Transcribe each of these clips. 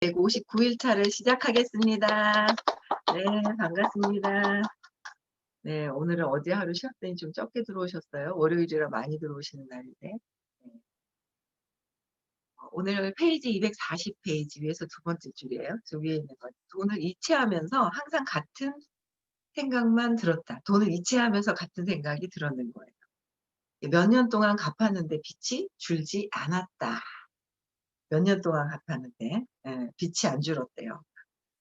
159일 차를 시작하겠습니다. 네, 반갑습니다. 네, 오늘은 어제 하루 쉬었더니 좀 적게 들어오셨어요. 월요일이라 많이 들어오시는 날인데. 네. 오늘 페이지 240페이지 위에서 두 번째 줄이에요. 저 위에 있는 거. 돈을 이체하면서 항상 같은 생각만 들었다. 돈을 이체하면서 같은 생각이 들었는 거예요. 몇 년 동안 갚았는데 빚이 줄지 않았다. 몇 년 동안 갚았는데 빚이 안 줄었대요.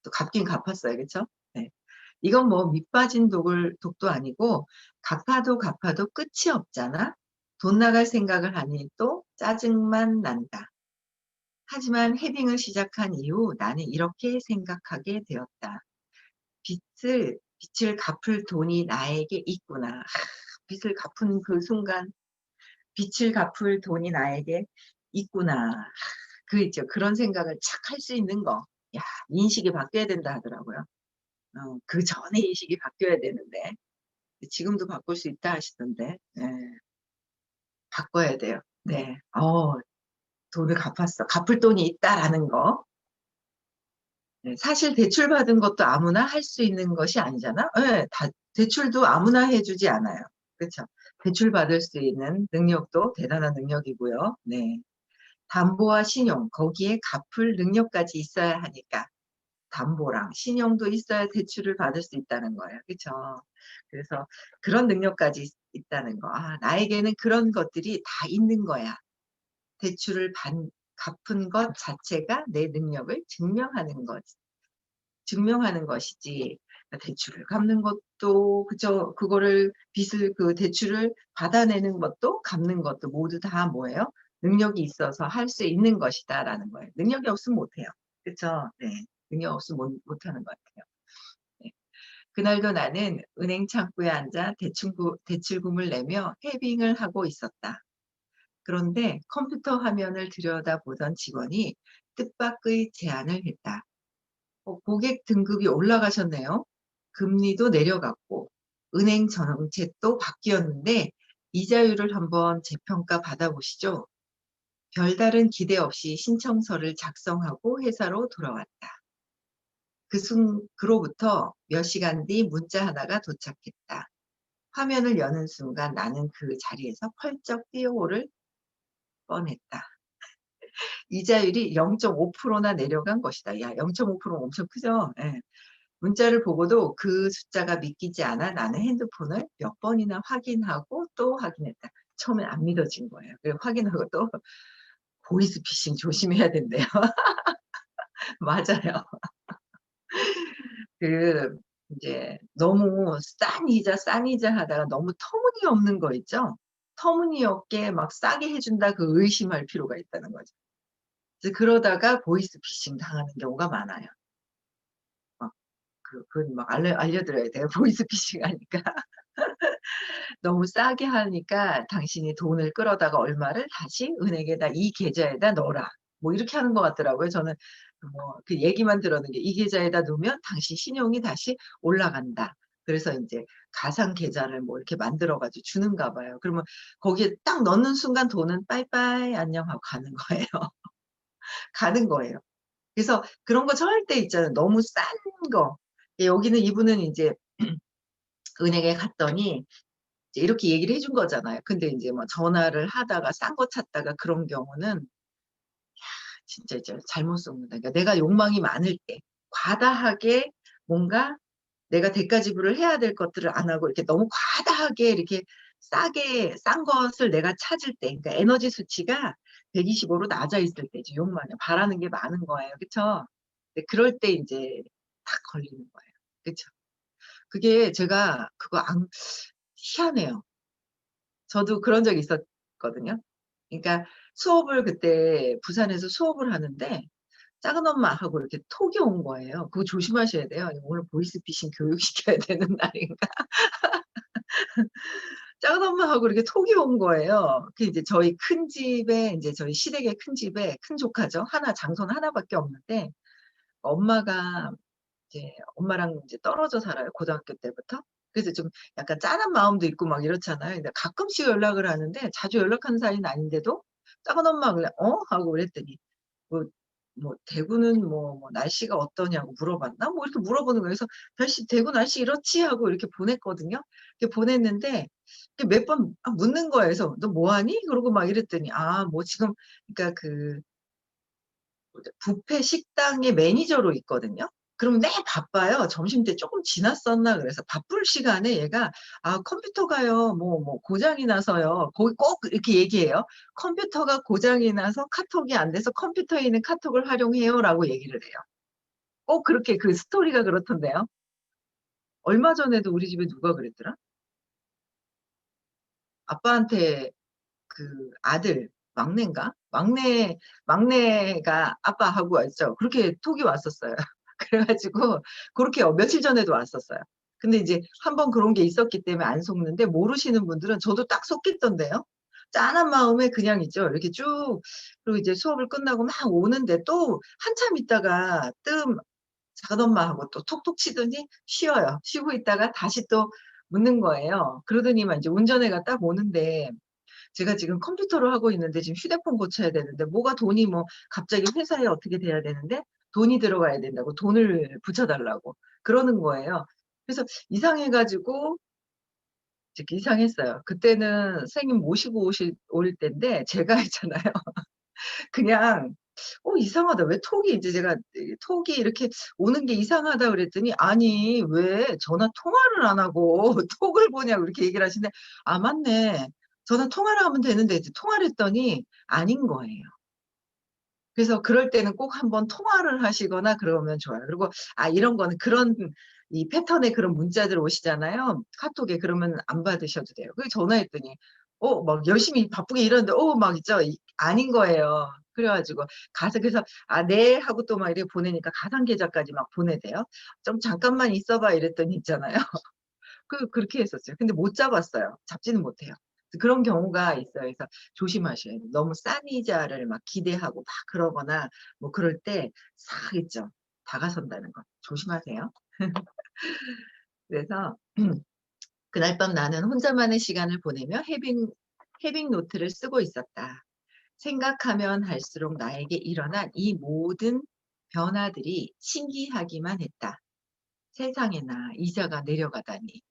또 갚긴 갚았어요. 그렇죠? 네. 이건 뭐 밑빠진 독도 아니고 갚아도 갚아도 끝이 없잖아. 돈 나갈 생각을 하니 또 짜증만 난다. 하지만 헤딩을 시작한 이후 나는 이렇게 생각하게 되었다. 빚을 갚을 돈이 나에게 있구나. 빚을 갚은 그 순간 빚을 갚을 돈이 나에게 있구나. 그 있죠. 그런 생각을 착 할 수 있는 거. 야, 인식이 바뀌어야 된다 하더라고요. 그 전에 인식이 바뀌어야 되는데 지금도 바꿀 수 있다 하시던데 바꿔야 돼요. 네, 돈을 갚을 돈이 있다라는 거. 네, 사실 대출 받은 것도 아무나 할 수 있는 것이 아니잖아. 네, 대출도 아무나 해주지 않아요. 그렇죠? 대출 받을 수 있는 능력도 대단한 능력이고요. 네, 담보와 신용 거기에 갚을 능력까지 있어야 하니까 담보랑 신용도 있어야 대출을 받을 수 있다는 거예요. 그렇죠? 그래서 그런 능력까지 있다는 거. 아, 나에게는 그런 것들이 다 있는 거야. 대출을 갚은 것 자체가 내 능력을 증명하는 것이지. 대출을 갚는 것도 그죠? 그거를 빚을 그 대출을 받아내는 것도 갚는 것도 모두 다 뭐예요? 능력이 있어서 할 수 있는 것이다라는 거예요. 능력이 없으면 못해요. 그렇죠? 네. 능력 없으면 못하는 것 같아요. 네. 그날도 나는 은행 창구에 앉아 대출금을 내며 헤빙을 하고 있었다. 그런데 컴퓨터 화면을 들여다보던 직원이 뜻밖의 제안을 했다. 고객 등급이 올라가셨네요. 금리도 내려갔고 은행 정책도 바뀌었는데 이자율을 한번 재평가 받아보시죠. 별다른 기대 없이 신청서를 작성하고 회사로 돌아왔다. 그로부터 몇 시간 뒤 문자 하나가 도착했다. 화면을 여는 순간 나는 그 자리에서 펄쩍 뛰어오를 뻔했다. 이자율이 0.5%나 내려간 것이다. 야, 0.5%는 엄청 크죠? 예. 문자를 보고도 그 숫자가 믿기지 않아 나는 핸드폰을 몇 번이나 확인하고 또 확인했다. 처음엔 안 믿어진 거예요. 그리고 확인하고 또 보이스피싱 조심해야 된대요. 맞아요. 그 이제 너무 싼 이자 하다가 너무 터무니없는 거 있죠. 터무니없게 막 싸게 해준다 그 의심할 필요가 있다는 거죠. 그러다가 보이스피싱 당하는 경우가 많아요. 그건 막 알려드려야 돼요. 보이스피싱 하니까. 너무 싸게 하니까 당신이 돈을 끌어다가 얼마를 다시 은행에다 이 계좌에다 넣어라. 뭐 이렇게 하는 것 같더라고요. 저는 뭐 그 얘기만 들었는데 이 계좌에다 넣으면 당신 신용이 다시 올라간다. 그래서 이제 가상 계좌를 뭐 이렇게 만들어가지고 주는가 봐요. 그러면 거기에 딱 넣는 순간 돈은 빠이빠이 안녕 하고 가는 거예요. 가는 거예요. 그래서 그런 거 절대 있잖아요. 너무 싼 거. 여기는 이분은 이제 은행에 갔더니 이제 이렇게 얘기를 해준 거잖아요. 근데 이제 뭐 전화를 하다가 싼 거 찾다가 그런 경우는 진짜 이제 잘못 쏘는다. 그러니까 내가 욕망이 많을 때 과다하게 뭔가 내가 대가 지불을 해야 될 것들을 안 하고 이렇게 너무 과다하게 이렇게 싼 것을 내가 찾을 때, 그러니까 에너지 수치가 125로 낮아 있을 때죠. 욕망이 바라는 게 많은 거예요. 그렇죠? 그럴 때 이제 딱 걸리는 거예요. 그렇죠? 그게 제가 그거 안 희한해요. 저도 그런 적이 있었거든요. 그러니까 수업을 그때 부산에서 수업을 하는데 작은 엄마하고 이렇게 톡이 온 거예요. 그거 조심하셔야 돼요. 오늘 보이스피싱 교육시켜야 되는 날인가. 작은 엄마하고 이렇게 톡이 온 거예요. 그 이제 저희 큰 집에, 이제 저희 시댁의 큰 집에 큰 조카죠. 장손 하나밖에 없는데, 엄마가 이제 엄마랑 이제 떨어져 살아요. 고등학교 때부터. 그래서 좀 약간 짠한 마음도 있고 막 이렇잖아요. 근데 가끔씩 연락을 하는데 자주 연락하는 사이는 아닌데도 작은 엄마 그래 하고 그랬더니 뭐 뭐 "대구는 뭐 날씨가 어떠냐."고 물어봤나? 뭐 이렇게 물어보는 거예요. 그래서 "날씨 대구 날씨 이렇지." 하고 이렇게 보냈거든요. 이렇게 보냈는데 이렇게 몇 번 묻는 거예요. 그래서 "너 뭐 하니?" 그러고 막 이랬더니 뭐 지금 그러니까 그 뭐죠 뷔페 식당의 매니저로 있거든요. 그러면 매일 바빠요. 점심때 쪼끔 지났었나 그래서 바쁠 시간에 얘가 컴퓨터가요 뭐 고장이 나서요." 거기 꼭 이렇게 얘기해요. "컴퓨터가 고장이 나서 카톡이 안 돼서 컴퓨터에 있는 카톡을 활용해요."라고 얘기를 해요. 꼭 그렇게 그 스토리가 그렇던데요. 얼마 전에도 우리 집에 누가 그랬더라? 아빠한테 그 아들 막내인가? 막내가 아빠하고 왔죠. 그렇게 톡이 왔었어요. 그래 가지고 고렇게 며칠 전에도 왔었어요. 근데 이제 한 번 그런 게 있었기 때문에 안 속는데 모르시는 분들은 저도 딱 속겠던데요. 짠한 마음에 그냥 있죠. 이렇게 쭉 그리고 이제 수업을 끝나고 막 오는데 또 한참 있다가 작은엄마하고 또 톡톡 치더니 쉬어요. 쉬고 있다가 다시 또 묻는 거예요. 그러더니만 이제 운전해가 딱 오는데 제가 지금 컴퓨터로 하고 있는데 지금 휴대폰 고쳐야 되는데 뭐가 돈이 뭐 갑자기 회사에 어떻게 돼야 되는데 돈이 들어가야 된다고 돈을 붙여 달라고 그러는 거예요. 그래서 이상해 가지고 이제 이상했어요. 그때는 선생님 모시고 올 때인데 제가 있잖아요. 그냥 이상하다. 왜 톡이 이제 제가 톡이 이렇게 오는 게 이상하다 그랬더니 "아니 왜 전화 통화를 안 하고 톡을 보냐."고 이렇게 얘기를 하시는데 맞네. 전화 통화를 하면 되는데." 이제 통화를 했더니 아닌 거예요. 그래서 그럴 때는 꼭 한번 통화를 하시거나 그러면 좋아요. 그리고 이런 거는 그런 이 패턴의 그런 문자들 오시잖아요, 카톡에. 그러면 안 받으셔도 돼요. 그 전화했더니 막 열심히 바쁘게 일하는데 막 있죠. 아닌 거예요. 그래 가지고 가서 그래서 네." 하고 또 막 이렇게 보내니까 가상 계좌까지 막 보내대요. "좀 잠깐만 있어 봐." 이랬더니 있잖아요. 그렇게 했었어요. 근데 못 잡았어요. 잡지는 못해요. 그런 경우가 있어요. 그래서 조심하셔야 돼요. 너무 싼 이자를 막 기대하고 막 그러거나 뭐 그럴 때 싹 있죠. 다가선다는 거 조심하세요. 그래서 그날 밤 나는 혼자만의 시간을 보내며 헤빙 노트를 쓰고 있었다. 생각하면 할수록 나에게 일어난 이 모든 변화들이 신기하기만 했다. 세상에나 이자가 내려가다니.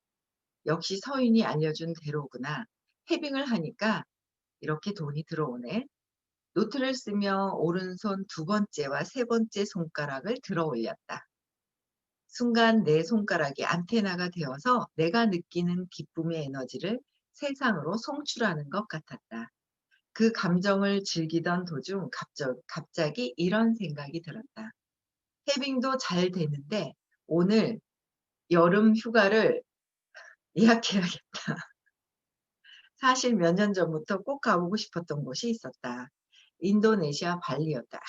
역시 서인이 알려준 대로구나. 헤빙을 하니까 이렇게 돈이 들어오네. 노트를 쓰며 오른손 두 번째와 세 번째 손가락을 들어 올렸다. 순간 내 손가락이 안테나가 되어서 내가 느끼는 기쁨의 에너지를 세상으로 송출하는 것 같았다. 그 감정을 즐기던 도중 갑자기 이런 생각이 들었다. 헤빙도 잘 되는데 오늘 여름 휴가를 예약해야겠다. 사실 몇 년 전부터 꼭 가보고 싶었던 곳이 있었다. 인도네시아 발리였다.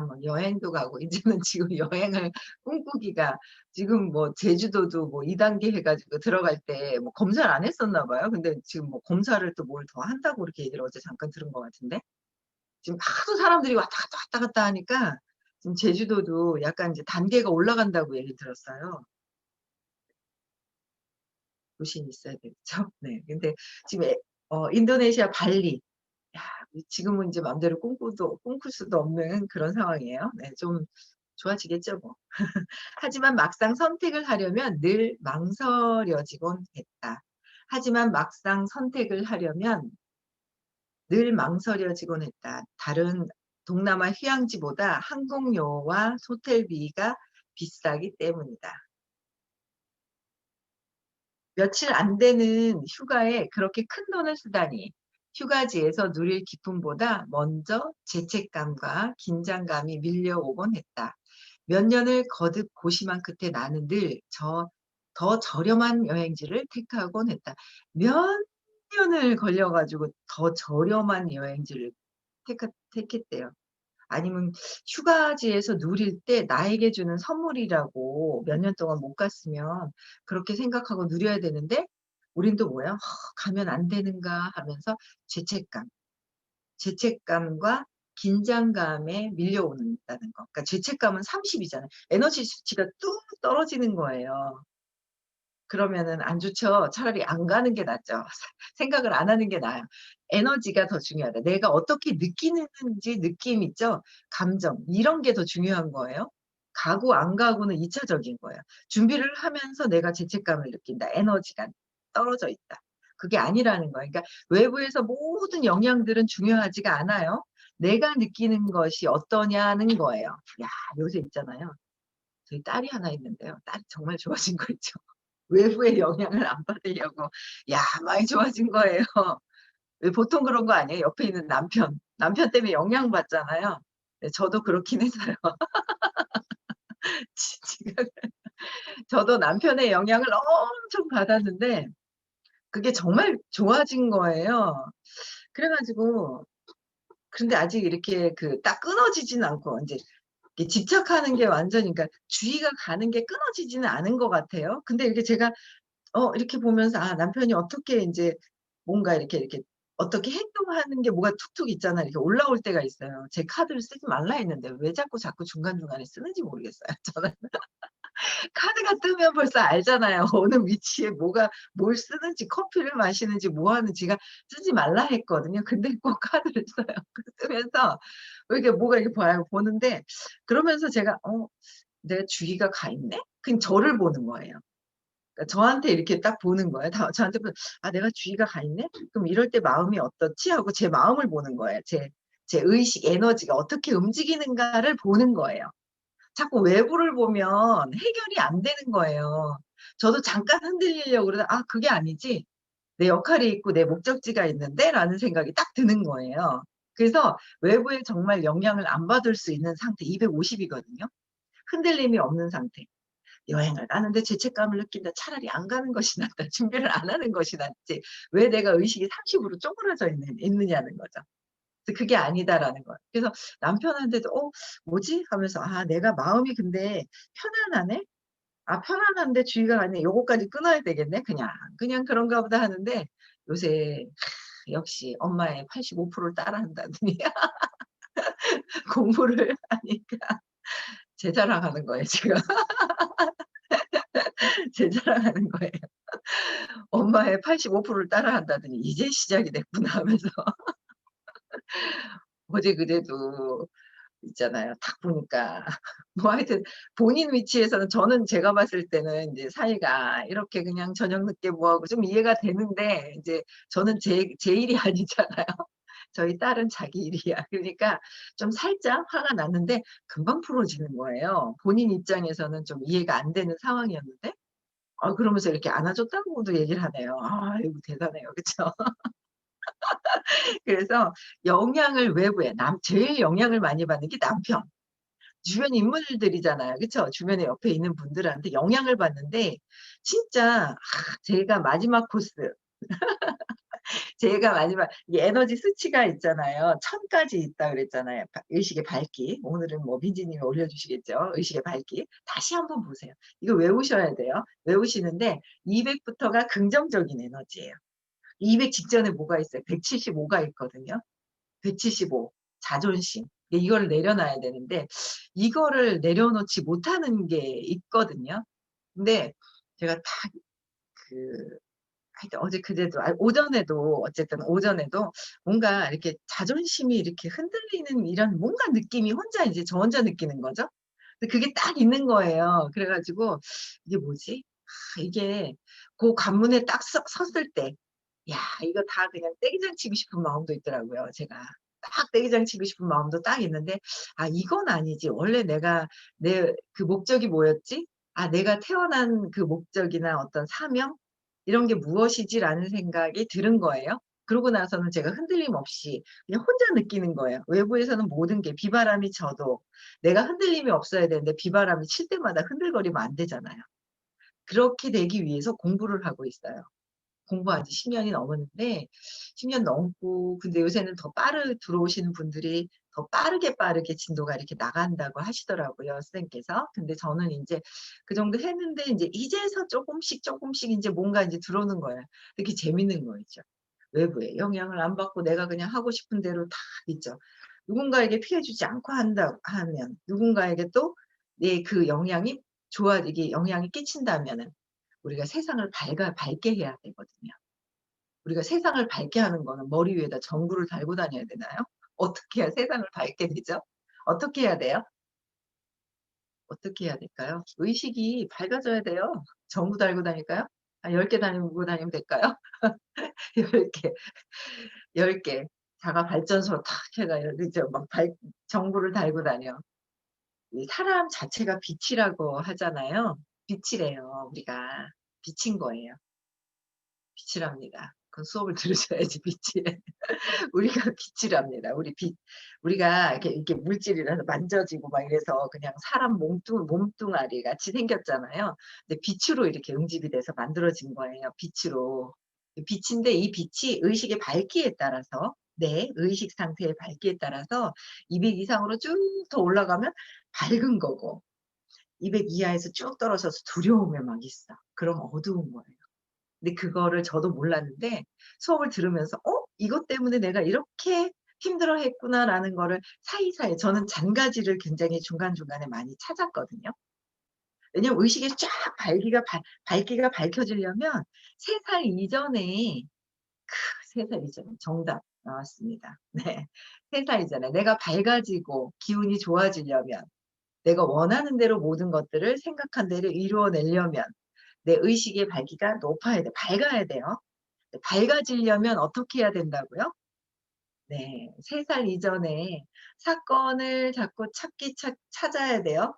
뭐 여행도 가고 이제는 지금 여행을 꿈꾸기가 지금 뭐 제주도도 뭐 2 단계 해 가지고 들어갈 때 뭐 검사를 안 했었나 봐요. 근데 지금 뭐 검사를 또 뭘 더 한다고 그렇게 얘기를 어제 잠깐 들은 것 같은데 지금 하도 사람들이 왔다 갔다 하니까 지금 제주도도 약간 이제 단계가 올라간다고 얘기 들었어요. 조심히 있어야 되겠죠. 네. 근데 지금 인도네시아 발리 지금은 이제 맘대로 꿈꿀 수도 없는 그런 상황이에요. 네. 좀 좋아지겠죠 뭐. 하지만 막상 선택을 하려면 늘 망설여지곤 했다. 하지만 막상 선택을 하려면 늘 망설여지곤 했다. 다른 동남아 휴양지보다 항공료와 호텔비가 비싸기 때문이다. 며칠 안 되는 휴가에 그렇게 큰돈을 쓰다니. 휴가지에서 누릴 기쁨보다 먼저 죄책감과 긴장감이 밀려오곤 했다. 몇 년을 거듭 고심한 끝에 나는 늘 더 저렴한 여행지를 택하곤 했다. 몇 년을 걸려 가지고 더 저렴한 여행지를 택했대요. 아니면 휴가지에서 누릴 때 나에게 주는 선물이라고 몇 년 동안 못 갔으면 그렇게 생각하고 누려야 되는데 우린 또 뭐야? '가면 안 되는가.' 하면서 죄책감, 죄책감과 긴장감에 밀려온다는 거. 그러니까 죄책감은 30 이잖아요. 에너지 수치가 뚝 떨어지는 거예요. 그러면은 안 좋죠. 차라리 안 가는 게 낫죠. 생각을 안 하는 게 나아요. 에너지가 더 중요하다. 내가 어떻게 느끼는지 느낌 있죠? 감정 이런 게 더 중요한 거예요. 가고 안 가고는 2차적인 거예요. 준비를 하면서 내가 죄책감을 느낀다. 에너지가 떨어져 있다. 그게 아니라는 거예요. 그러니까 외부에서 모든 영향들은 중요하지가 않아요. 내가 느끼는 것이 어떠냐는 거예요. 야, 요새 있잖아요. 저희 딸이 하나 있는데요. 딸이 정말 좋아진 거 있죠. 외부의 영향을 안 받으려고 야 많이 좋아진 거예요. 왜 보통 그런 거 아니에요? 옆에 있는 남편. 남편 때문에 영향받잖아요. 네, 저도 그렇긴 했어요. 지금 저도 남편의 영향을 엄청 받았는데 그게 정말 좋아진 거예요. 그래 가지고 근데 아직 이렇게 그 딱 끊어지진 않고 인제 이렇게 집착하는 게 완전히 그러니까 주의가 가는 게 끊어지지는 않은 것 같아요. 근데 이렇게 제가 이렇게 보면서 아 남편이 어떻게 인제 뭔가 이렇게 어떻게 행동하는 게 뭐가 툭툭 있잖아요. 이렇게 올라올 때가 있어요. 제 카드를 쓰지 말라 했는데 왜 자꾸 중간중간에 쓰는지 모르겠어요 저는. 카드가 뜨면 벌써 알잖아요. 어느 위치에 뭐가 뭘 쓰는지 커피를 마시는지 뭐 하는지가 쓰지 말라 했거든요. 근데 꼭 카드를 써요. 그 쓰면서 이렇게 뭐가 이렇게 봐요. 보는데 그러면서 제가 '내가 주의가 가 있네?' 그냥 저를 보는 거예요. 그러니까 저한테 이렇게 딱 보는 거예요. 다 저한테 '아 내가 주의가 가 있네? 그럼 이럴 때 마음이 어떻지?' 하고 제 마음을 보는 거예요. 제 의식 에너지가 어떻게 움직이는가를 보는 거예요. 자꾸 외부를 보면 해결이 안 되는 거예요. 저도 잠깐 흔들리려고 그러다 '아 그게 아니지. 내 역할이 있고 내 목적지가 있는데.'라는 생각이 딱 드는 거예요. 그래서 외부에 정말 영향을 안 받을 수 있는 상태 250 이거든요. 흔들림이 없는 상태. 여행을 가는데 죄책감을 느낀다. 차라리 안 가는 것이 낫다. 준비를 안 하는 것이 낫지. 왜 내가 의식이 30으로 쪼그라져 있느냐는 거죠. 그래서 그게 아니다라는 거예요. 그래서 남편한테도 뭐지?' 하면서 '아 내가 마음이 근데 편안하네? 아 편안한데 주의가 가네. 요거까지 끊어야 되겠네 그냥. 그냥 그런가 보다.' 하는데 요새 역시 엄마의 85%를 따라한다더니 공부를 하니까 제 자랑하는 거예요 지금. 제 자랑하는 거예요. 엄마의 85%를 따라한다더니 '이제 시작이 됐구나.' 하면서 어제 그제도 있잖아요. 딱 보니까 뭐 하여튼 본인 위치에서는 저는 제가 봤을 때는 인제 사이가 이렇게 그냥 저녁 늦게 뭐 하고 좀 이해가 되는데 인제 저는 제 일이 아니잖아요. 저희 딸은 자기 일이야. 그러니까 좀 살짝 화가 났는데 금방 풀어지는 거예요. 본인 입장에서는 좀 이해가 안 되는 상황이었는데 그러면서 이렇게 안아줬다고도 얘기를 하네요. 아이고 대단해요. 그쵸? 그래서 영향을 외부에 제일 영향을 많이 받는 게 남편. 주변 인물들이잖아요. 그쵸? 주변에 옆에 있는 분들한테 영향을 받는데 진짜 제가 마지막 코스 제가 마지막 이 에너지 수치가 있잖아요. 1000 까지 있다 그랬잖아요. 의식의 밝기. 오늘은 뭐 민지 님이 올려주시겠죠. 의식의 밝기. 다시 한번 보세요. 이거 외우셔야 돼요. 외우시는데 200 부터가 긍정적인 에너지예요. 200 직전에 뭐가 있어요? 175가 있거든요. 175 자존심. 이거를 내려놔야 되는데 이거를 내려놓지 못하는 게 있거든요. 근데 제가 딱 그 하여튼 어제 그제도 오전에도 어쨌든 오전에도 뭔가 이렇게 자존심이 이렇게 흔들리는 이런 뭔가 느낌이 혼자 이제 저 혼자 느끼는 거죠. 근데 그게 딱 있는 거예요. 그래 가지고 '이게 뭐지?' 이게 고 관문에 딱 섰을 때 야 이거 다 그냥 떼기장 치고 싶은 마음도 있더라고요 제가. 딱 떼기장 치고 싶은 마음도 딱 있는데 '아 이건 아니지. 원래 내가 내 그 목적이 뭐였지? 아 내가 태어난 그 목적이나 어떤 사명 이런 게 무엇이지?'라는 생각이 드는 거예요. 그러고 나서는 제가 흔들림 없이 그냥 혼자 느끼는 거예요. 외부에서는 모든 게 비바람이 쳐도 내가 흔들림이 없어야 되는데 비바람이 칠 때마다 흔들거리면 안 되잖아요. 그렇게 되기 위해서 공부를 하고 있어요. 공부한 지 10 년이 넘었는데 10년 넘고 근데 요새는 더 들어오시는 분들이 더 빠르게 진도가 이렇게 나간다고 하시더라고요, 선생님께서. 근데 저는 인제 그 정도 했는데 인제 이제서 쪼금씩 인제 뭔가 인제 들어오는 거예요. 되게 재밌는 거 있죠. 외부에 영향을 안 받고 내가 그냥 하고 싶은 대로 다 있죠. 누군가에게 피해 주지 않고 한다 하면 누군가에게 또 내 그 영향이 이게 영향이 끼친다면은 우리가 세상을 밝게 해야 되거든요. 우리가 세상을 밝게 하는 거는 머리 위에다 전구를 달고 다녀야 되나요? 어떻게 해야 세상을 밝게 되죠? 어떻게 해야 돼요? 어떻게 해야 될까요? 의식이 밝아져야 돼요. 전구 달고 다닐까요? 한 10개 달고 다니면 될까요? 10 개, 10 개. 자가 발전소 탁 해가 그죠? 막 전구를 달고 다녀. 이 사람 자체가 빛이라고 하잖아요. 빛이래요, 우리가. 빛인 거예요. 빛이랍니다. 그 수업을 들으셔야지 빛이. 우리가 빛이랍니다. 우리 빛. 우리가 이렇게 물질이라서 만져지고 막 이래서 그냥 사람 몸뚱아리 같이 생겼잖아요. 근데 빛으로 이렇게 응집이 돼서 만들어진 거예요, 빛으로. 빛인데 이 빛이 의식의 밝기에 따라서 내 의식 상태의 밝기에 따라서 200 이상으로 쭉 더 올라가면 밝은 거고 200 이하에서 쭉 떨어져서 두려움에 막 있어. 그럼 어두운 거예요. 근데 그거를 저도 몰랐는데 수업을 들으면서 '어 이것 때문에 내가 이렇게 힘들어했구나.'라는 거를 사이사이 저는 잔가지를 굉장히 중간중간에 많이 찾았거든요. 왜냐면 의식이 쫙 밝기가 밝혀지려면 3살 이전에 3살 이전에 정답 나왔습니다. 네. 3살 이전에 내가 밝아지고 기운이 좋아지려면 내가 원하는 대로 모든 것들을 생각한 대로 이루어내려면 내 의식의 밝기가 높아야 돼. 밝아야 돼요. 네, 밝아지려면 어떻게 해야 된다고요? 네. 3살 이전에 사건을 자꾸 찾아야 돼요.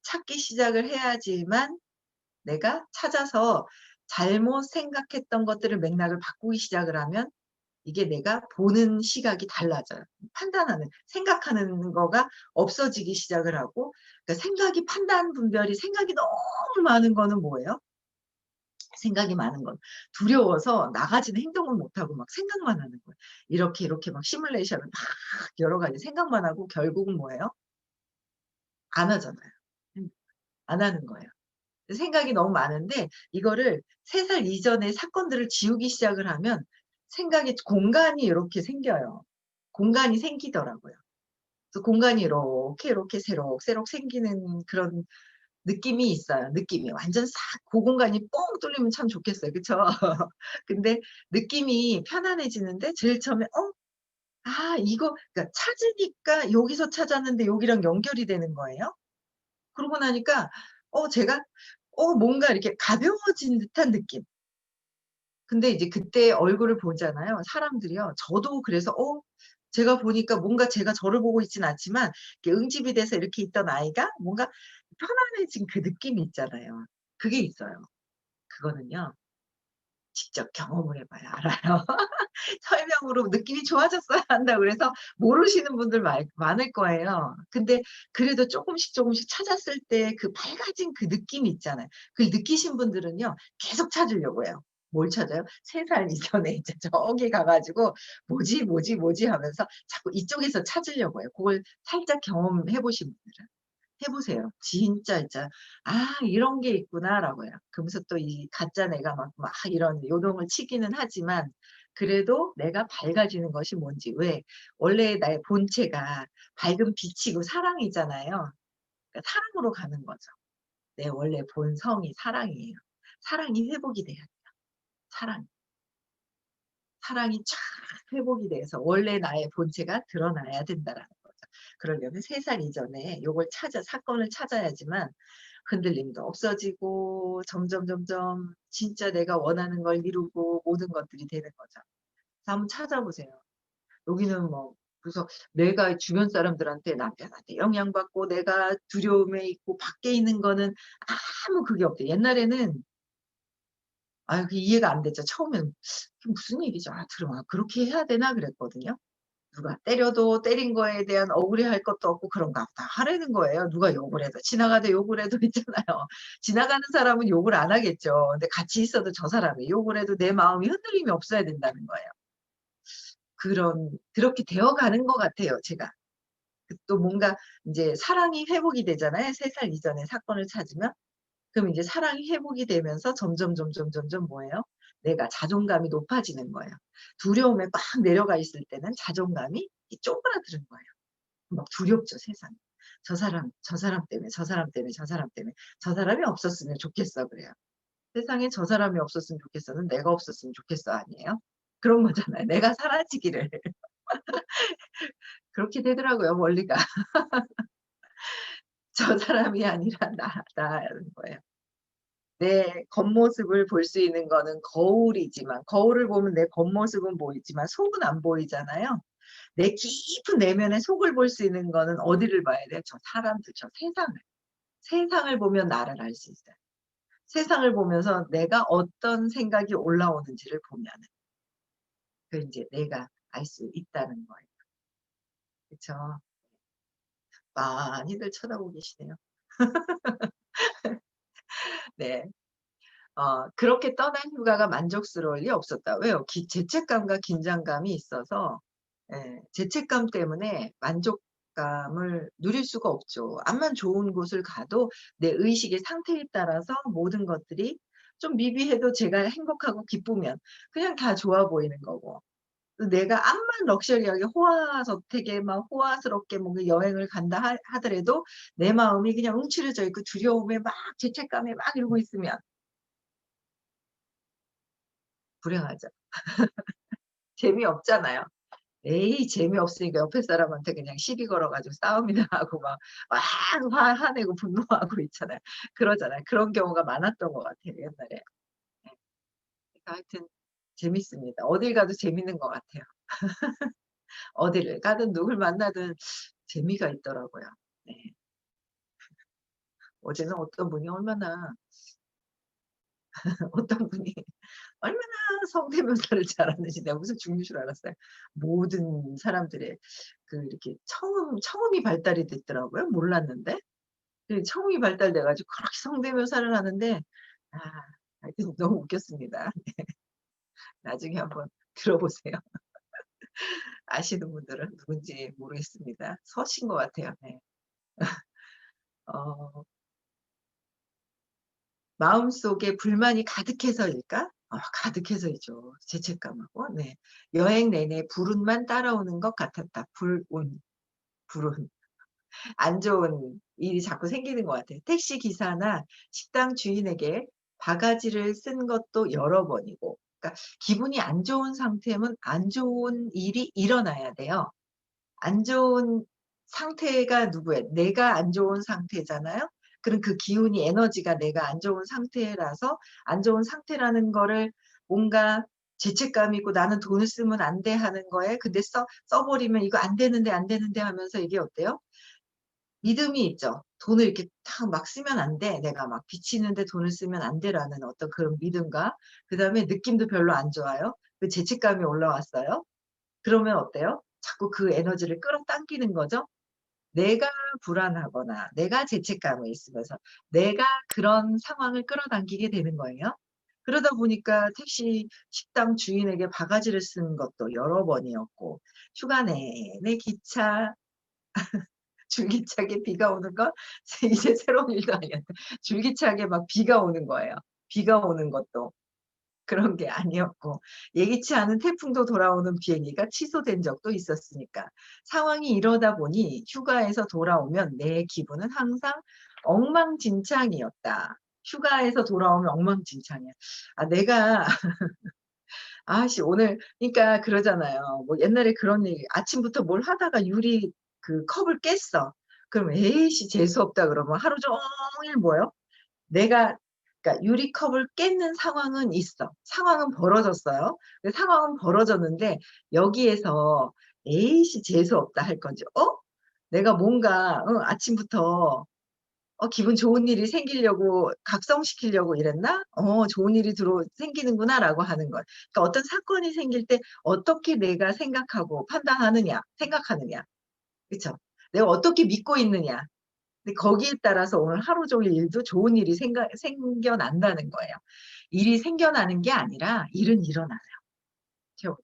찾기 시작을 해야지만 내가 찾아서 잘못 생각했던 것들을 맥락을 바꾸기 시작을 하면 이게 내가 보는 시각이 달라져요. 판단하는 생각하는 거가 없어지기 시작을 하고 그러니까 생각이 판단 분별이 생각이 너무 많은 거는 뭐예요? 생각이 많은 건 두려워서 나가지는 행동을 못 하고 막 생각만 하는 거예요. 이렇게 막 시뮬레이션을 막 여러 가지 생각만 하고 결국은 뭐예요? 안 하잖아요. 음 안 하는 거예요. 생각이 너무 많은데 이거를 3살 이전의 사건들을 지우기 시작을 하면 생각의 공간이 요렇게 생겨요. 공간이 생기더라고요. 그래서 공간이 요렇게 새록새록 생기는 그런 느낌이 있어요. 느낌이 완전 싹 고 공간이 뻥 뚫리면 참 좋겠어요. 그쵸? 근데 느낌이 편안해지는데 제일 처음에 '어 이거' 그러니까 찾으니까 여기서 찾았는데 여기랑 연결이 되는 거예요. 그러고 나니까 제가 뭔가 이렇게 가벼워진 듯한 느낌. 근데 이제 그때 얼굴을 보잖아요, 사람들이요. 저도 그래서 제가 보니까 뭔가 제가 저를 보고 있진 않지만 이렇게 응집이 돼서 이렇게 있던 아이가 뭔가 편안해진 그 느낌이 있잖아요. 그게 있어요. 그거는요 직접 경험을 해 봐야 알아요. 설명으로 "느낌이 좋아졌어요." 한다고 그래서 모르시는 분들 많을 거예요. 근데 그래도 쪼끔씩 찾았을 때 그 밝아진 그 느낌이 있잖아요. 그걸 느끼신 분들은요 계속 찾으려고 해요. 뭘 찾아요? 3살 이전에 이제 저기 가 가지고 '뭐지?' 하면서 자꾸 이쪽에서 찾으려고 해요. 고걸 살짝 경험해 보신 분들은. 해 보세요. 진짜 '아 이런 게 있구나.'라고요. 그러면서 또 이 가짜 내가 막 이런 요동을 치기는 하지만 그래도 내가 밝아지는 것이 뭔지 왜 원래 나의 본체가 밝은 빛이고 사랑이잖아요. 그러니까 사랑으로 가는 거죠. 내 원래 본성이 사랑이에요. 사랑이 회복이 돼야 돼요. 사랑. 사랑이 쫙 회복이 돼서 원래 나의 본체가 드러나야 된다라는 거죠. 그러려면 3살 이전에 요걸 사건을 찾아야지만 흔들림도 없어지고 점점 진짜 내가 원하는 걸 이루고 모든 것들이 되는 거죠. 그래서 한번 찾아보세요. 여기는 뭐 그래서 내가 주변 사람들한테 남편한테 영향받고 내가 두려움에 있고 밖에 있는 거는 아무 그게 없대. 옛날에는 그게 이해가 안 됐죠. 처음엔 '그게 무슨 얘기지? 들으면 그렇게 해야 되나?' 그랬거든요. 누가 때려도 때린 거에 대한 억울해할 것도 없고 그런가 보다 하라는 거예요. 누가 욕을 해도 지나가다 욕을 해도 있잖아요. 지나가는 사람은 욕을 안 하겠죠. 근데 같이 있어도 저 사람이 욕을 해도 내 마음이 흔들림이 없어야 된다는 거예요. 그렇게 되어 가는 것 같아요 제가. 또 뭔가 인제 사랑이 회복이 되잖아요 3살 이전에 사건을 찾으면. 그럼 이제 사랑이 회복이 되면서 점점 뭐예요? 내가 자존감이 높아지는 거예요. 두려움에 꽉 내려가 있을 때는 자존감이 쪼그라드는 거예요. 막 두렵죠 세상이. 저 사람 때문에, 저 사람 때문에, 저 사람 때문에. 저 사람이 없었으면 좋겠어 그래요. 세상에 저 사람이 없었으면 좋겠어는 내가 없었으면 좋겠어 아니에요? 그런 거잖아요. 내가 사라지기를. 그렇게 되더라고요 원리가. 저 사람이 아니라 나라는 거예요. 내 겉모습을 볼 수 있는 거는 거울이지만 거울을 보면 내 겉모습은 보이지만 속은 안 보이잖아요. 내 깊은 내면의 속을 볼 수 있는 거는 어디를 봐야 돼요? 저 사람들, 저 세상을. 세상을 보면 나를 알 수 있어요. 세상을 보면서 내가 어떤 생각이 올라오는지를 보면은 그 인제 내가 알 수 있다는 거예요. 그쵸? 많이들 쳐다보고 계시네요. 네. 그렇게 떠난 휴가가 만족스러울 리 없었다. 왜요? 죄책감과 긴장감이 있어서 죄책감 때문에 만족감을 누릴 수가 없죠. 암만 좋은 곳을 가도 내 의식의 상태에 따라서 모든 것들이 좀 미비해도 제가 행복하고 기쁘면 그냥 다 좋아 보이는 거고. 또 내가 암만 럭셔리하게 호화저택에 막 호화스럽게 뭔가 여행을 간다 하더라도 내 마음이 그냥 움츠려져 있고 두려움에 막 죄책감에 막 이러고 있으면 불행하죠. 재미없잖아요. 에이 재미없으니까 옆에 사람한테 그냥 시비 걸어 가지고 싸움이나 하고 막 화내고 분노하고 있잖아요. 그러잖아요. 그런 경우가 많았던 것 같아요 옛날에. 네. 그러니까 하여튼 재밌습니다. 어딜 가도 재밌는 것 같아요. 어디를 가든 누굴 만나든 재미가 있더라고요. 네. 어제는 어떤 분이 얼마나 어떤 분이 얼마나 성대묘사를 잘하는지 내가 무슨 죽는 줄 알았어요. 모든 사람들의 그 이렇게 청음이 발달이 됐더라고요. 몰랐는데. 그 청음이 발달돼 가지고 그렇게 성대묘사를 하는데 아 하여튼 너무 웃겼습니다. 나중에 한번 들어보세요. 아시는 분들은 누군지 모르겠습니다. 서신 것 같아요. 네. 어 마음속에 불만이 가득해서일까? 가득해서이죠. 죄책감하고. 네. 여행 내내 불운만 따라오는 것 같았다. 불운. 안 좋은 일이 자꾸 생기는 것 같아요. 택시 기사나 식당 주인에게 바가지를 쓴 것도 여러 번이고. 그러니까 기분이 안 좋은 상태면 안 좋은 일이 일어나야 돼요. 안 좋은 상태가 누구예요? 내가 안 좋은 상태잖아요. 그럼 그 기운이 에너지가 내가 안 좋은 상태라서 안 좋은 상태라는 거를 뭔가 죄책감이 있고 '나는 돈을 쓰면 안 돼.' 하는 거에 근데 써 버리면 '이거 안 되는데, 안 되는데.' 하면서 이게 어때요? 믿음이 있죠. '돈을 이렇게 탁 막 쓰면 안 돼. 내가 막 비치는데 돈을 쓰면 안 돼.'라는 어떤 그런 믿음과 그다음에 느낌도 별로 안 좋아요. 그 죄책감이 올라왔어요. 그러면 어때요? 자꾸 그 에너지를 끌어당기는 거죠. 내가 불안하거나 내가 죄책감이 있으면서 내가 그런 상황을 끌어당기게 되는 거예요. 그러다 보니까 택시 식당 주인에게 바가지를 쓴 것도 여러 번이었고 휴가 내내 기차 줄기차게 비가 오는 건 이제 새로운 일도 아니었다. 줄기차게 막 비가 오는 거예요. 비가 오는 것도. 그런 게 아니었고 예기치 않은 태풍도 돌아오는 비행기가 취소된 적도 있었으니까. 상황이 이러다 보니 휴가에서 돌아오면 내 기분은 항상 엉망진창이었다. 휴가에서 돌아오면 엉망진창이야. 내가 아씨 오늘 그러니까 그러잖아요. 뭐 옛날에 그런 얘기 아침부터 뭘 하다가 유리 그 컵을 깼어. 그럼 "에이씨 재수 없다." 그러면 하루 종일 뭐요? 내가 그러니까 유리컵을 깨는 상황은 있어. 상황은 벌어졌어요. 그 상황은 벌어졌는데 여기에서 '에이씨 재수 없다.' 할 건지 내가 뭔가 아침부터 기분 좋은 일이 생기려고 각성시키려고 이랬나? '좋은 일이 생기는구나.'라고 하는 것. 그러니까 어떤 사건이 생길 때 어떻게 내가 생각하고 판단하느냐, 생각하느냐. 그쵸? 내가 어떻게 믿고 있느냐. 근데 거기에 따라서 오늘 하루 종일 일도 좋은 일이 생겨난다는 거예요. 일이 생겨나는 게 아니라 일은 일어나요. 저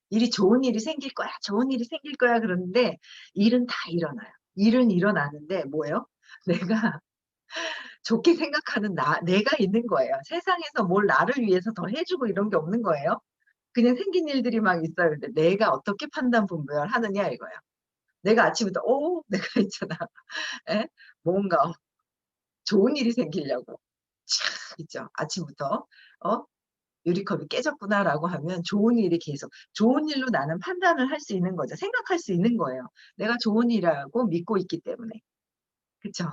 일이 좋은 일이 생길 거야, 좋은 일이 생길 거야 그러는데 일은 다 일어나요. 일은 일어나는데 뭐예요? 내가 좋게 생각하는 내가 있는 거예요. 세상에서 뭘 나를 위해서 더 해 주고 이런 게 없는 거예요. 그냥 생긴 일들이 막 있어요. 근데 내가 어떻게 판단 분별하느냐 이거예요. 내가 아침부터 내가 있잖아. 예? 뭔가 좋은 일이 생기려고. 착 있죠. 아침부터 어 '유리컵이 깨졌구나.'라고 하면 좋은 일이 계속 좋은 일로 나는 판단을 할 수 있는 거죠. 생각할 수 있는 거예요. 내가 좋은 일이라고 믿고 있기 때문에. 그쵸?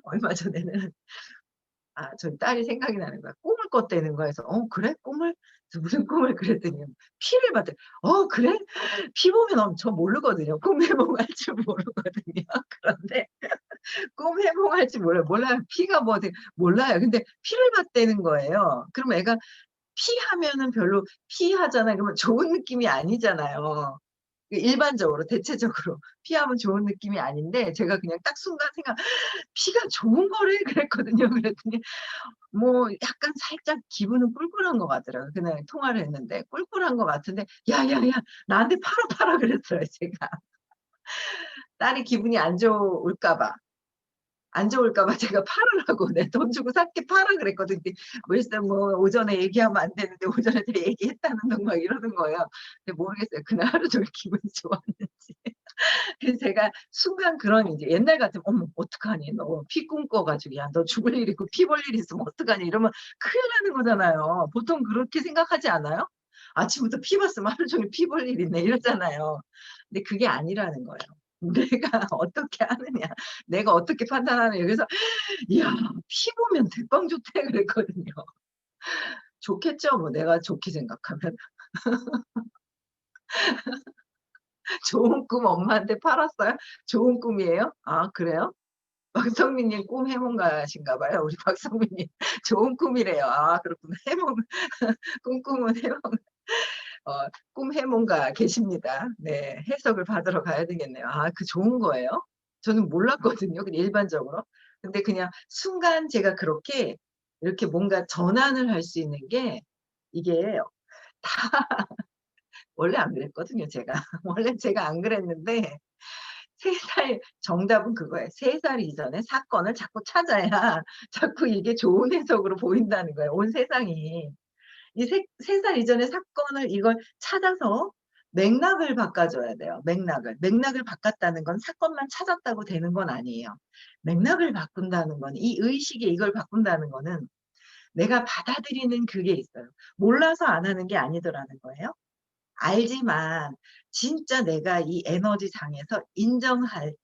얼마 전에는 저희 딸이 생각이 나는 거야. 꿈을 꿨다는 거야. 그래서 "어 그래? 꿈을?" 그래서 "무슨 꿈을?" 그랬더니 피를 봤대. "어 그래?" 피 보면 저 모르거든요. 꿈 해몽할 줄 모르거든요. 그런데 꿈 해몽할 줄 몰라요. 피가 뭐 어떻게 몰라요. 근데 피를 봤다는 거예요. 그러면 애가 피 하면은 별로 피 하잖아요. 그러면 좋은 느낌이 아니잖아요. 일반적으로 대체적으로 피하면 좋은 느낌이 아닌데 제가 그냥 딱 순간 생각 '피가 좋은 거래?' 그랬거든요. 그랬더니 뭐 약간 살짝 기분은 꿀꿀한 것 같더라고요. 그날 통화를 했는데 꿀꿀한 것 같은데 "야야야 나한테 팔아, 팔아." 그랬어요 제가. 딸이 기분이 안 좋을까 봐. 안 좋을까 봐 제가 팔으라고 "내 돈 주고 살게 팔아." 그랬거든요. 뭐 일단 뭐 오전에 얘기하면 안 되는데 오전에 또 얘기했다는 둥 막 이러는 거예요. 근데 모르겠어요. 그날 하루 종일 기분이 좋았는지. 그래서 제가 순간 그런 이제 옛날 같으면 "어머 어떡하니? 너 피 꿈꿔 가지고 야 너 죽을 일 있고 피 볼 일 있으면 어떡하니?" 이러면 큰일 나는 거잖아요. 보통 그렇게 생각하지 않아요? '아침부터 피 봤으면 하루 종일 피 볼 일 있네.' 이러잖아요. 근데 그게 아니라는 거예요. 내가 어떻게 하느냐. 내가 어떻게 판단하느냐. 그래서 "이야 피 보면 대빵 좋대." 그랬거든요. 좋겠죠 뭐 내가 좋게 생각하면. 좋은 꿈 엄마한테 팔았어요? 좋은 꿈이에요? 아 그래요? 박성민님 꿈 해몽가신가 봐요. 우리 박성민님 좋은 꿈이래요. 아 그렇구나. 해몽 꿈꾸면 해몽 꿈 해몽가 계십니다. 네. 해석을 받으러 가야 되겠네요. 아 그 좋은 거예요? 저는 몰랐거든요 그냥 일반적으로. 근데 그냥 순간 제가 그렇게 이렇게 뭔가 전환을 할 수 있는 게 이게 원래 안 그랬거든요 제가. 원래 제가 안 그랬는데 3살 정답은 그거예요. 3살 이전의 사건을 자꾸 찾아야 자꾸 이게 좋은 해석으로 보인다는 거예요 온 세상이. 이 세 살 이전의 사건을 이걸 찾아서 맥락을 바꿔 줘야 돼요 맥락을. 맥락을 바꿨다는 건 사건만 찾았다고 되는 건 아니에요. 맥락을 바꾼다는 건 이 의식에 이걸 바꾼다는 거는 내가 받아들이는 그게 있어요. 몰라서 안 하는 게 아니더라는 거예요. 알지만 진짜 내가 이 에너지장에서 인정할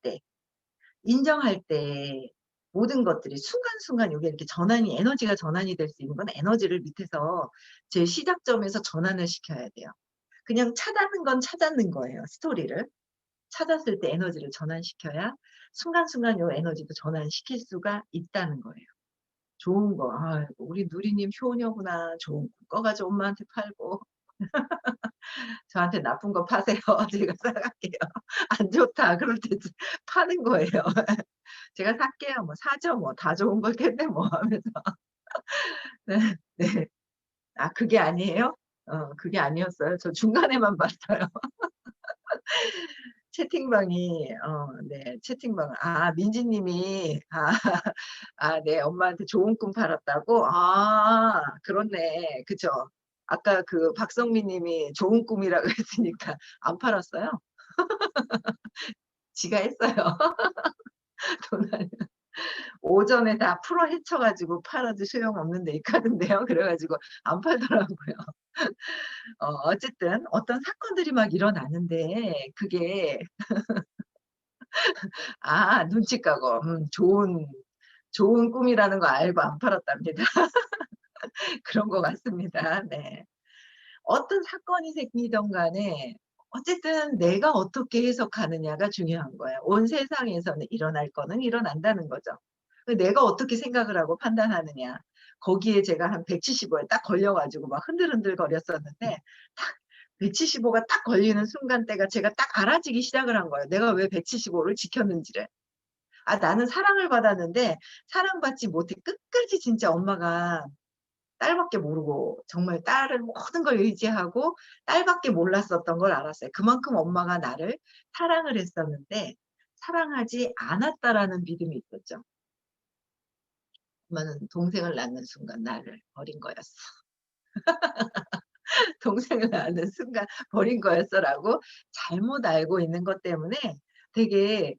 때 모든 것들이 순간순간 요게 이렇게 전환이 에너지가 전환이 될 수 있는 건 에너지를 밑에서 제 시작점에서 전환을 시켜야 돼요. 그냥 찾았는 건 찾았는 거예요, 스토리를. 찾았을 때 에너지를 전환시켜야 순간순간 요 에너지도 전환시킬 수가 있다는 거예요. 좋은 거 아이고 우리 누리님 효녀구나. 좋은 거 꺼 가지고 엄마한테 팔고 저한테 나쁜 거 파세요. 제가 사 갈게요. 안 좋다 그럴 때 파는 거예요. 제가 살게요. 뭐 사죠 뭐. 다 좋은 걸 텐데 뭐 하면서. 네. 네. 아 그게 아니에요? 그게 아니었어요? 저 중간에만 봤어요. 채팅방이 네 채팅방 민지 님이 네 엄마한테 좋은 꿈 팔았다고? 그렇네. 그죠. 아까 그 박성민 님이 좋은 꿈이라고 했으니까 안 팔았어요? 지가 했어요. 돈을 오전에 다 풀어 헤쳐 가지고 팔아도 소용없는데 이 카드인데요. 그래 가지고 안 팔더라고요. 어쨌든 어떤 사건들이 막 일어나는데 그게 눈치 까고 좋은 꿈이라는 거 알고 안 팔았답니다. 그런 것 같습니다. 네. 어떤 사건이 생기든 간에 어쨌든 내가 어떻게 해석하느냐가 중요한 거예요. 온 세상에서는 일어날 거는 일어난다는 거죠. 내가 어떻게 생각을 하고 판단하느냐. 거기에 제가 한 175에 딱 걸려 가지고 막 흔들흔들 거렸었는데 딱 175가 딱 걸리는 순간대가 제가 딱 알아지기 시작을 한 거예요. 내가 왜 175를 지켰는지를. 나는 사랑을 받았는데 사랑받지 못해 끝까지 진짜 엄마가 딸밖에 모르고 정말 딸을 모든 걸 의지하고 딸밖에 몰랐었던 걸 알았어요. 그만큼 엄마가 나를 사랑을 했었는데 '사랑하지 않았다.'라는 믿음이 있었죠. 엄마는 동생을 낳는 순간 나를 버린 거였어. 동생을 낳는 순간 버린 거였어라고 잘못 알고 있는 것 때문에 되게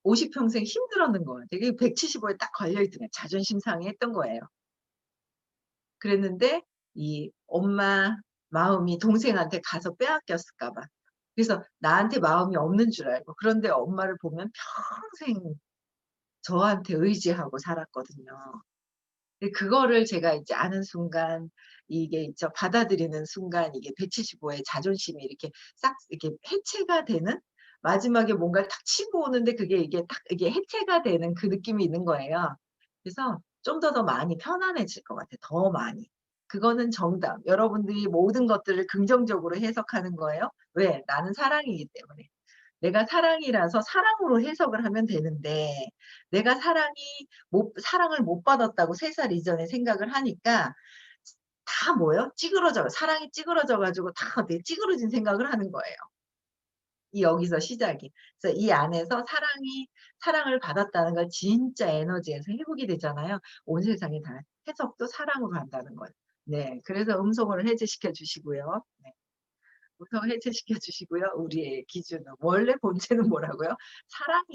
50 평생 힘들었는 거예요. 되게 175에 딱 걸려 있더니 자존심 상해했던 거예요. 그랬는데 이 엄마 마음이 동생한테 가서 빼앗겼을까 봐. 그래서 나한테 마음이 없는 줄 알고, 그런데 엄마를 보면 평생 저한테 의지하고 살았거든요. 근데 그거를 제가 이제 아는 순간, 이게 있죠, 받아들이는 순간 이게 175의 자존심이 이렇게 싹 이렇게 해체가 되는, 마지막에 뭔가를 탁 치고 오는데 그게 이게 딱 이게 해체가 되는 그 느낌이 있는 거예요. 그래서 좀 더 많이 편안해질 것 같아요, 더 많이. 그거는 정답. 여러분들이 모든 것들을 긍정적으로 해석하는 거예요. 왜? 나는 사랑이기 때문에. 내가 사랑이라서 사랑으로 해석을 하면 되는데, 내가 사랑을 못 받았다고 3살 이전에 생각을 하니까 다 뭐예요? 사랑이 찌그러져 가지고 다 어떻게 찌그러진 생각을 하는 거예요. 여기서 시작이. 그래서 이 안에서 사랑을 받았다는 걸 진짜 에너지에서 회복이 되잖아요. 온 세상이 다 해석도 사랑으로 한다는 거예요. 네. 그래서 음성을 해제시켜 주시고요. 네. 음성 해제시켜 주시고요. 우리의 기준은 원래 본체는 뭐라고요? 사랑이